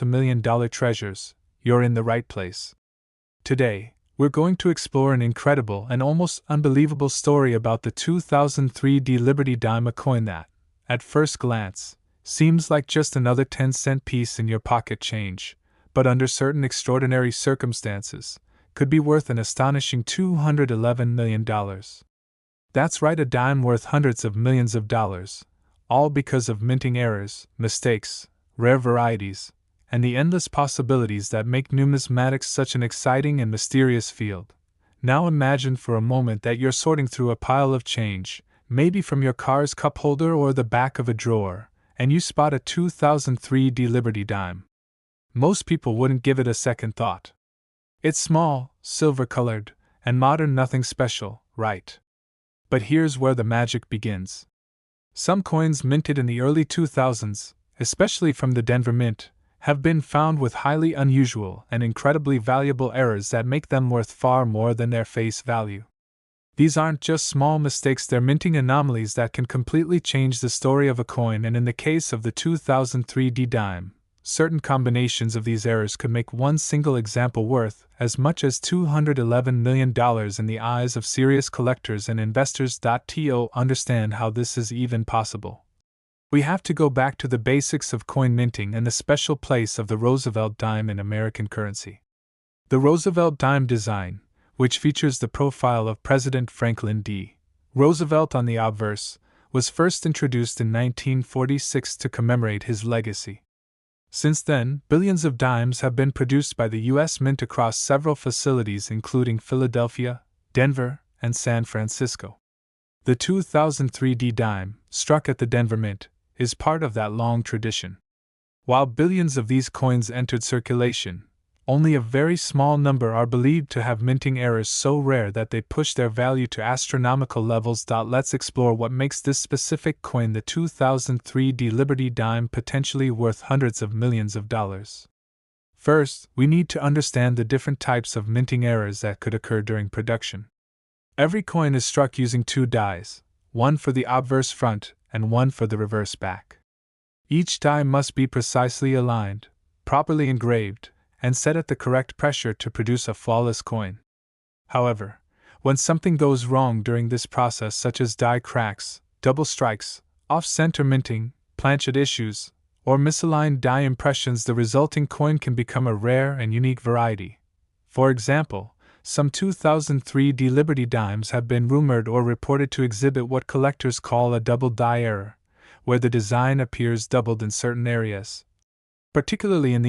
multi-million-dollar treasures, you're in the right place. Today, we're going to explore an incredible and almost unbelievable story about the 2003 Liberty dime, a coin that, at first glance, seems like just another 10-cent piece in your pocket change, but under certain extraordinary circumstances, could be worth an astonishing $211 million. That's right, a dime worth hundreds of millions of dollars, all because of minting errors, mistakes, rare varieties, and the endless possibilities that make numismatics such an exciting and mysterious field. Now imagine for a moment that you're sorting through a pile of change, maybe from your car's cup holder or the back of a drawer, and you spot a 2003 Liberty dime. Most people wouldn't give it a second thought. It's small, silver-colored, and modern, nothing special, right? But here's where the magic begins. Some coins minted in the early 2000s, especially from the Denver Mint, have been found with highly unusual and incredibly valuable errors that make them worth far more than their face value. These aren't just small mistakes, they're minting anomalies that can completely change the story of a coin, and in the case of the 2003 dime, certain combinations of these errors could make one single example worth as much as $211 million in the eyes of serious collectors and investors. To understand how this is even possible, we have to go back to the basics of coin minting and the special place of the Roosevelt dime in American currency. The Roosevelt dime design, which features the profile of President Franklin D. Roosevelt on the obverse, was first introduced in 1946 to commemorate his legacy. Since then, billions of dimes have been produced by the U.S. Mint across several facilities including Philadelphia, Denver, and San Francisco. The 2003 dime, struck at the Denver Mint, is part of that long tradition. While billions of these coins entered circulation, only a very small number are believed to have minting errors so rare that they push their value to astronomical levels. Let's explore what makes this specific coin, the 2003 Liberty dime, potentially worth hundreds of millions of dollars. First, we need to understand the different types of minting errors that could occur during production. Every coin is struck using two dies, one for the obverse front and one for the reverse back. Each die must be precisely aligned, properly engraved, and set at the correct pressure to produce a flawless coin. However, when something goes wrong during this process, such as die cracks, double strikes, off-center minting, planchet issues, or misaligned die impressions, the resulting coin can become a rare and unique variety. For example, some 2003 Liberty dimes have been rumored or reported to exhibit what collectors call a double die error, where the design appears doubled in certain areas, particularly in the